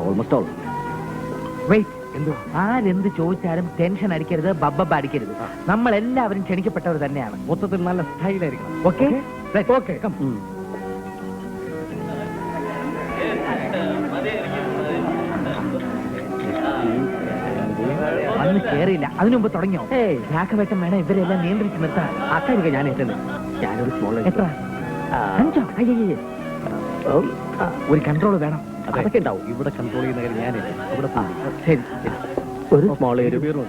Almost all. ആരെന്ത് ചോദിച്ചാലും tension അടിക്കരുത്, ബബ്ബ അടിക്കരുത്. നമ്മൾ എല്ലാവരും ക്ഷണിക്കപ്പെട്ടവർ തന്നെയാണ്. മൊത്തത്തിൽ നല്ല സ്റ്റൈലായിരിക്കണം. Okay okay. അന്ന് കേറിയില്ല, അതിനു മുമ്പ് തുടങ്ങിയോ? രാഘവേട്ടൻ വേണം ഇവരെല്ലാം നിയന്ത്രിച്ച് നിർത്താൻ. അക്കാര്യം ഞാൻ ഏറ്റത്. ഞാനൊരു സ്മോൾ എത്ര 5 അയ്യേ ഒരു കൺട്രോൾ വേണം. അതൊക്കെ ഉണ്ടാവും. ഇവിടെ കൺട്രോൾ ചെയ്യുന്ന കാര്യം ഞാനില്ല. ഇവിടെ ശരി, ഒരു സ്മോൾ ഒരു ബീറും.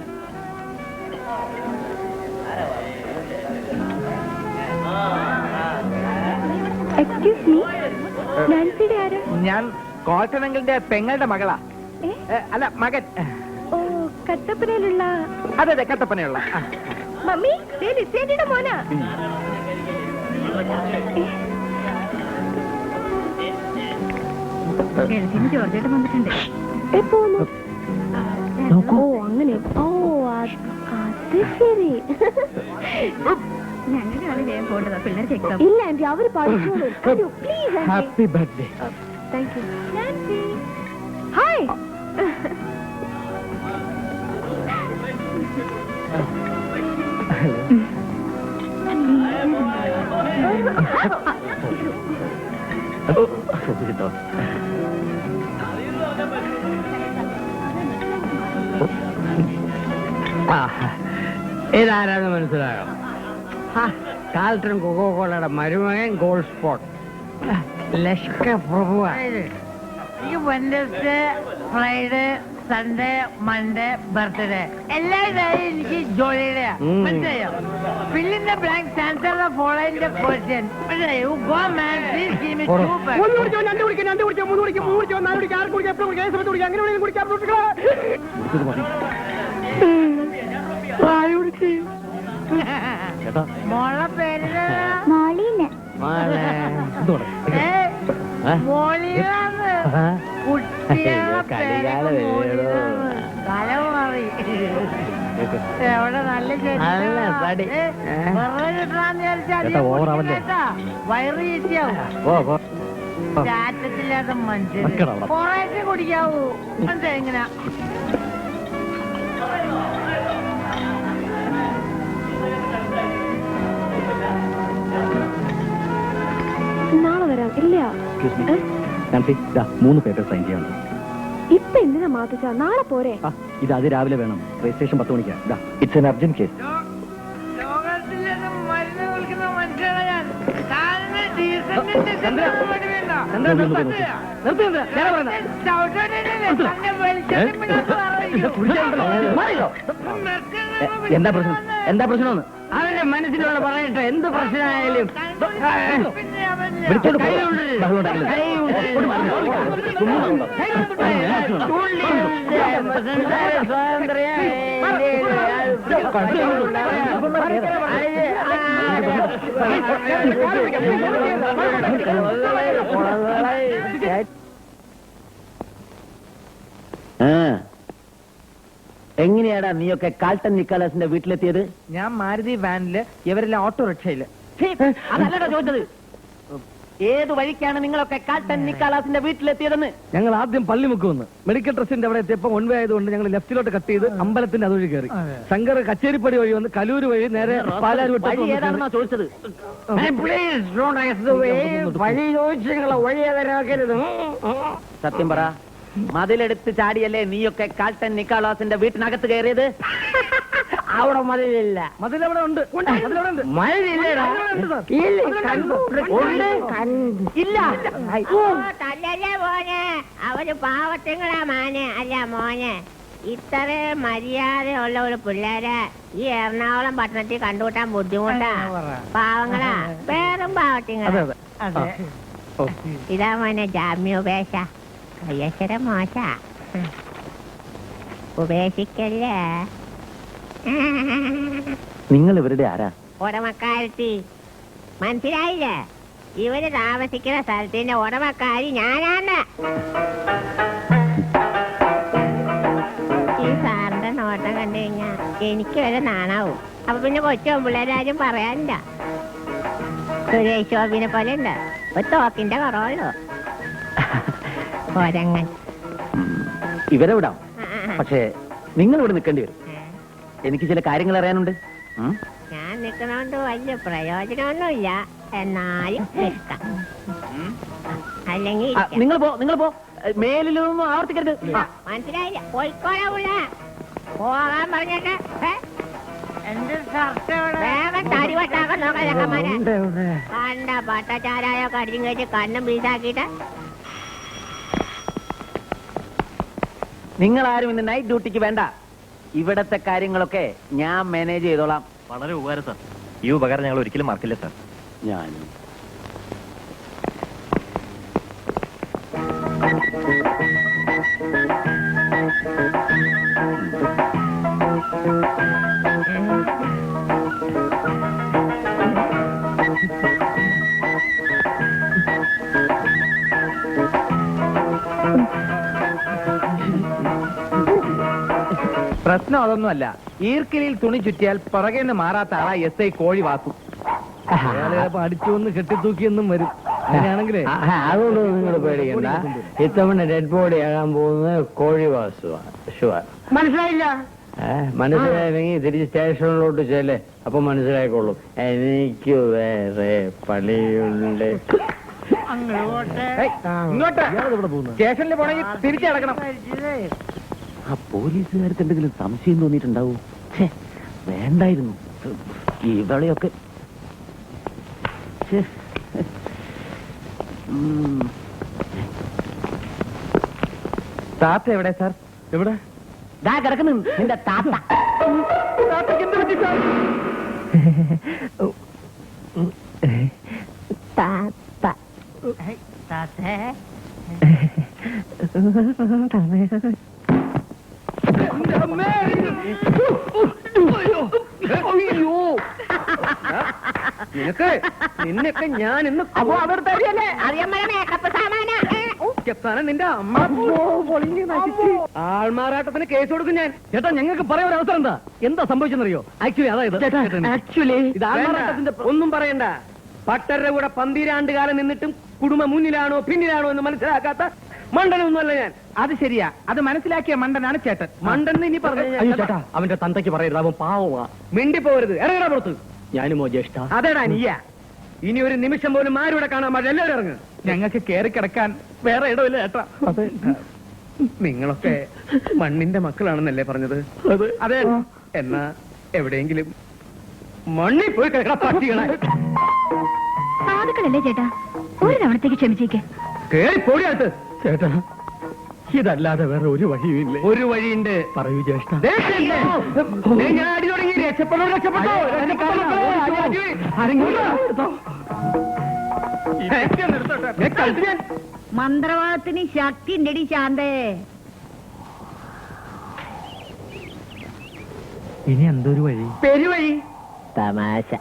ഞാൻ കോട്ടനങ്ങളുടെ പെങ്ങളുടെ മകളാ. അല്ല, മകൻ. കട്ടപ്പനയിലുള്ള? അതെ അതെ, കട്ടപ്പനയുള്ള. മമ്മി, മോനാ. ജോർജേട്ടൻ വന്നിട്ടുണ്ട്. ഓ അങ്ങനെ. ഓ അത് ശരി. ഞങ്ങളാണ് വേഗം പോണ്ടതാ, പിള്ളേർക്ക് എക്സാം. ഇല്ല ആന്റി, അവര് പഠിച്ചോളൂ. Please. Happy birthday. Thank you. Nancy, hi. ഇതാരാന്ന് മനസ്സിലായോ? കാൽട്ടൺ കൊക്കോകോളയുടെ മരുമകൻ ഗോൾഡ് സ്പോട്ട് ലഷ്കർ പ്രഭുവാണ്. ഈ Wednesday, Friday, Sunday, Monday, birthday എല്ലാ ദിവസവും എനിക്ക് ജോലിയുടെയാ. മനസ്സിലായോ? fill in the blank, answer the following question. മനസ്സിലായോ? Go man, please give me 2 bags. മോളെ പേര് മോളിയാണ്. കുട്ടികളെ കല മാറി. എവിടെ നല്ല വയറ് ചീറ്റിയാവും. ചാറ്റത്തില്ലാത്ത മനുഷ്യൻ കുറേശ്ശെ കുടിക്കാവൂ. എന്താ എങ്ങനെ? നാളെ വരാം. ഇല്ല 3 പേപ്പർ സൈൻ ചെയ്യാനുണ്ട്. ഇപ്പൊ എന്തിനാ മാറ്റിച്ച? നാളെ പോരെ? ഇത് അത് രാവിലെ വേണം. രജിസ്ട്രേഷൻ 10 മണിക്കാണ്. It's an urgent case. ലോകത്തിലൊന്നും മരുന്ന് വിളിക്കുന്ന മനുഷ്യനാണ് ഞാൻ. എന്താ പ്രശ്നം? എന്താ പ്രശ്നമെന്ന് അവന്റെ മനസ്സിലുള്ള പറയട്ടെ. എന്ത് പ്രശ്നമായാലും എങ്ങനെയാടാ നീയൊക്കെ കാൾട്ടൺ നിക്കോളാസിന്റെ വീട്ടിലെത്തിയത്? ഞാൻ മാരുതി വാനില്, ഇവരെല്ലാം ഓട്ടോറിക്ഷയില്. അതല്ലടാ ചോദിച്ചത്. ഏത് വഴിക്കാണ് നിങ്ങളൊക്കെ കാൾട്ടൺ നിക്കോളാസിന്റെ വീട്ടിലെത്തിയതെന്ന്? ഞങ്ങൾ ആദ്യം പള്ളിമുക്ക് വന്ന് മെഡിക്കൽ ട്രസ്റ്റിന്റെ അവിടെ എത്തിയപ്പോൾ വൺ വേ ആയതുകൊണ്ട് ഞങ്ങൾ ലെഫ്റ്റിലോട്ട് കട്ട് ചെയ്ത് അമ്പലത്തിന്റെ അതുവഴി കയറി. ശങ്കർ കച്ചേരിപ്പടി വഴി വന്ന് കലൂര് വഴി നേരെ പാലാരി ഏതാണെന്നാ ചോദിച്ചത്? വഴി ചോദിച്ചു ഞങ്ങളെ വഴി ഏതാക്കരുത്. സത്യം പറ, മതിലെടുത്ത് ചാടിയല്ലേ നീയൊക്കെ കാൾട്ടൺ നിക്കോളാസിന്റെ വീട്ടിനകത്ത് കയറിയത്? അവിടെ മതിലില്ല. മതിലവിടെ ഉണ്ട്. മതിലില്ലടാ. ഇല്ല. തല്ലല്ലേ മോനെ, അവര് പാവത്തിങ്ങളാ മാനെ. അല്ല മോനെ, ഇത്ര മര്യാദയുള്ള ഒരു പിള്ളേരെ ഈ എറണാകുളം പട്ടണത്തിൽ കണ്ടുകൂട്ടാൻ ബുദ്ധിമുട്ടാ. പാവങ്ങളാ, വേറും പാവത്തിങ്ങളാ. ഇതാ മോനെ ജാമ്യോപേക്ഷ. കയ്യക്ഷര മോശ, ഉപേക്ഷിക്കല്ലേ. നിങ്ങൾ ഇവരുടെ ആരാ? ഉടമക്കാരത്തി മനസ്സിലായില്ലേ? ഇവര് താമസിക്കുന്ന സ്ഥലത്തിന്റെ ഉടമക്കാരി ഞാനാണ്. ഈ സാറിന്റെ നോട്ടം കണ്ടു കഴിഞ്ഞാ എനിക്ക് വരെ നാണാവും. അപ്പൊ പിന്നെ കൊച്ചു പിള്ളേരാരും പറയാനില്ല. സുരേഷ് ഗോപിനെ പോലെ ഉണ്ട്, ഒരു തോക്കിന്റെ കുറവുള്ളൂ. ഒരങ്ങൻ ഇവരെ വിടാം, പക്ഷേ നിങ്ങൾ ഇവിടെ നിൽക്കേണ്ടി വരും. എനിക്ക് ചില കാര്യങ്ങൾ അറിയാനുണ്ട്. ഞാൻ നിൽക്കണോണ്ട് വലിയ പ്രയോജനമൊന്നുമില്ല, എന്നാലും നിൽക്കാം. അല്ലെങ്കിൽ നിങ്ങൾ പോ, മേലിലൊന്നും ആവർത്തിക്കരുത്. മനസ്സിലായില്ല, പോയിക്കോളാ. പോകാൻ പറഞ്ഞിട്ട് എന്റെ ഷർട്ട് എവിടെ? വേഗം തടി വട്ടാക്കാൻ നോക്കാം ചെക്കന്മാരെ. കണ്ട പട്ടച്ചാരായോ കടിച്ചും കഴിച്ച് കണ്ണും പീസാക്കിയിട്ട് നിങ്ങൾ ആരും ഇന്ന് നൈറ്റ് ഡ്യൂട്ടിക്ക് വേണ്ട. ഇവിടത്തെ കാര്യങ്ങളൊക്കെ ഞാൻ മാനേജ് ചെയ്തോളാം. വളരെ ഉപകാരം സാർ. ഈ ഉപകാരം ഞങ്ങൾ ഒരിക്കലും മറക്കില്ല സാർ. ഞാൻ പ്രശ്നം അതൊന്നുമല്ല. ഈർക്കിലിൽ തുണി ചുറ്റിയാൽ പുറകെ നിന്ന് മാറാത്ത ആളാ SI കോഴി വാസു. അടിച്ചു വന്ന് കെട്ടിത്തൂക്കിയെന്നും വരും. അങ്ങനെയാണെങ്കിലേ അതുകൊണ്ടൊന്നും നിങ്ങൾ പേടിക്കണ്ട. ഇത്തവണ ഡെഡ് ബോഡി ആകാൻ പോകുന്നത് കോഴി വാസുവാണ്. ഷുവർ. മനസ്സിലായില്ല? മനസ്സിലായില്ലെങ്കിൽ തിരിച്ച് സ്റ്റേഷനിലോട്ട് ചെല്ലേ, അപ്പൊ മനസ്സിലായിക്കോളും. എനിക്ക് വേറെ പണിയുണ്ട്. ഇങ്ങോട്ട് ഇവിടെ പോകുന്നത് സ്റ്റേഷനിൽ പോണെങ്കിൽ തിരിച്ചടക്കണം. ആ പോലീസുകാർക്ക് എന്തെങ്കിലും സംശയം തോന്നിയിട്ടുണ്ടാവൂ? വേണ്ടായിരുന്നു ഇവളെയൊക്കെ. താത്ത എവിടെ സാർ? എവിടെ? ദാ കിടക്കുന്നു നിന്റെ താത്ത. താത്തയ്ക്ക് എന്ത് പറ്റി സാർ? താത്തേ, നിന്നൊക്കെ ഞാൻ ഇന്ന് അപ്പൊ അവിടുത്തെ അറിയല്ലേ നിന്റെ അമ്മ ആൾമാറാട്ടത്തിന് കേസ് കൊടുക്കും ഞാൻ. ചേട്ടാ, ഞങ്ങൾക്ക് പറയാൻ ഒരു അവസരം എന്താ സംഭവിച്ചെന്നറിയോ? ആക്ച്വലി അതായത് ഇത് ആൾമാറാട്ടത്തിന്റെ ഒന്നും പറയണ്ട. പട്ടരുടെ കൂടെ 12 കാലം നിന്നിട്ടും കുടുംബം മുന്നിലാണോ പിന്നിലാണോ എന്ന് മനസ്സിലാക്കാത്ത മണ്ടനൊന്നുമല്ല ഞാൻ. അത് ശരിയാ, അത് മനസ്സിലാക്കിയ മണ്ടനാണ് ചേട്ടൻ. മണ്ടൻ ഇനി പറഞ്ഞു ചേട്ടാ, അവന്റെ തന്തയ്ക്ക് പറയരുത്, അവൻ പാവമാ. മിണ്ടി പോകരുത്, ഇറങ്ങണ പുറത്ത്. ഞാനുമോ ജ്യേഷ്ഠ? അതേടാ നീയാ. ഇനി ഒരു നിമിഷം പോലും ആരുടെ കാണാൻ പാടില്ല, എല്ലാവരും ഇറങ്ങ്. ഞങ്ങൾക്ക് കയറി കിടക്കാൻ വേറെ ഇടമില്ല ചേട്ടാ. നിങ്ങളൊക്കെ മണ്ണിന്റെ മക്കളാണെന്നല്ലേ പറഞ്ഞത്? അതെ. എന്നാ എവിടെയെങ്കിലും മണ്ണിൽ പോയി കിടക്കണ പട്ടികളെ. സാധുക്കളല്ലേ ചേട്ടാ, ഒരു തവണത്തേക്ക് ക്ഷമിച്ചേക്ക്. കേറി പോടിയകത്ത്. ചേട്ടാ, ഇതല്ലാതെ വേറെ ഒരു വഴിയുമില്ലേ? ഒരു വഴിയുണ്ട്. പറയൂ ജ്യേഷ്ഠ. ഞാൻ അടി തുടങ്ങി. രക്ഷപ്പെടോ, രക്ഷപ്പെട്ടോ. മന്ത്രവാദത്തിന് ശക്തി ഉണ്ടടി ശാന്തേ. ഇനി എന്തൊരു വഴി? പെരുവഴി. തമാശ.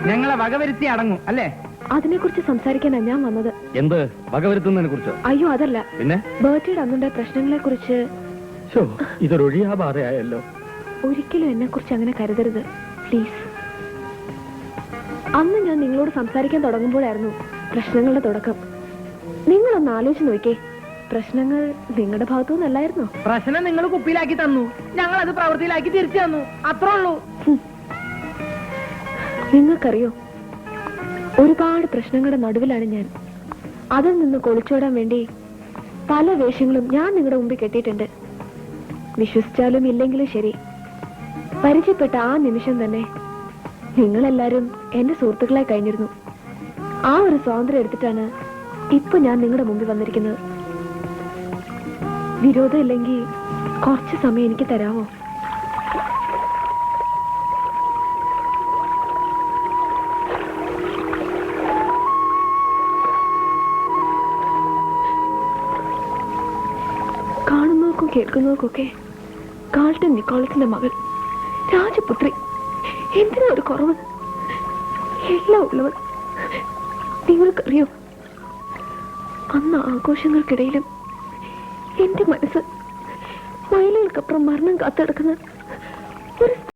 ഞങ്ങളെ വകവരുത്തി അടങ്ങും അല്ലേ? അതിനെ കുറിച്ച് സംസാരിക്കാനാ ഞാൻ വന്നത്. എന്ത് വകവരുത്തുന്നതിനെ കുറിച്ചോ? അയ്യോ, അതല്ല. പിന്നെ ബർത്ത്ഡേയുടെ അന്നുണ്ടായ പ്രശ്നങ്ങളെ കുറിച്ച്. ഇതൊരു ഒഴിയാബാധയായല്ലോ. ഒരിക്കലും എന്നെ കുറിച്ച് അങ്ങനെ കരുതരുത്, പ്ലീസ്. അന്ന് ഞാൻ നിങ്ങളോട് സംസാരിക്കാൻ തുടങ്ങുമ്പോഴായിരുന്നു പ്രശ്നങ്ങളുടെ തുടക്കം. നിങ്ങളൊന്ന് ആലോചിച്ച് നോക്കിയേ, പ്രശ്നങ്ങൾ നിങ്ങളുടെ ഭാഗത്തുനിന്നല്ലായിരുന്നോ? പ്രശ്നം നിങ്ങൾ കുപ്പിയിലാക്കി തന്നു, ഞങ്ങൾ അത് പ്രവൃത്തിയിലാക്കി തിരിച്ചു തന്നു, അത്രേ ഉള്ളൂ. നിങ്ങൾക്കറിയോ, ഒരുപാട് പ്രശ്നങ്ങളുടെ നടുവിലാണ് ഞാൻ. അതിൽ നിന്ന് കൊളിച്ചോടാൻ വേണ്ടി പല വേഷങ്ങളും ഞാൻ നിങ്ങളുടെ മുമ്പിൽ കെട്ടിയിട്ടുണ്ട്. വിശ്വസിച്ചാലും ഇല്ലെങ്കിലും ശരി, പരിചയപ്പെട്ട ആ നിമിഷം തന്നെ നിങ്ങളെല്ലാരും എന്റെ സുഹൃത്തുക്കളായി കഴിഞ്ഞിരുന്നു. ആ ഒരു സ്വാതന്ത്ര്യം എടുത്തിട്ടാണ് ഇപ്പൊ ഞാൻ നിങ്ങളുടെ മുമ്പിൽ വന്നിരിക്കുന്നത്. വിരോധം ഇല്ലെങ്കിൽ കുറച്ച് സമയം എനിക്ക് തരാമോ? കാണുന്നവർക്കും കേൾക്കുന്നവർക്കൊക്കെ കാൾട്ടൻ നിക്കോളസിന്റെ മകൾ, രാജപുത്രി, എന്തിനാ ഒരു കുറവ്? എല്ലാം ഉള്ളവൾ. നിങ്ങൾക്കറിയോ, അന്ന് ആഘോഷങ്ങൾക്കിടയിലും എന്റെ മനസ്സ് മയിലുകൾക്കപ്പുറം മരണം കാത്തെടുക്കുന്ന ഒരു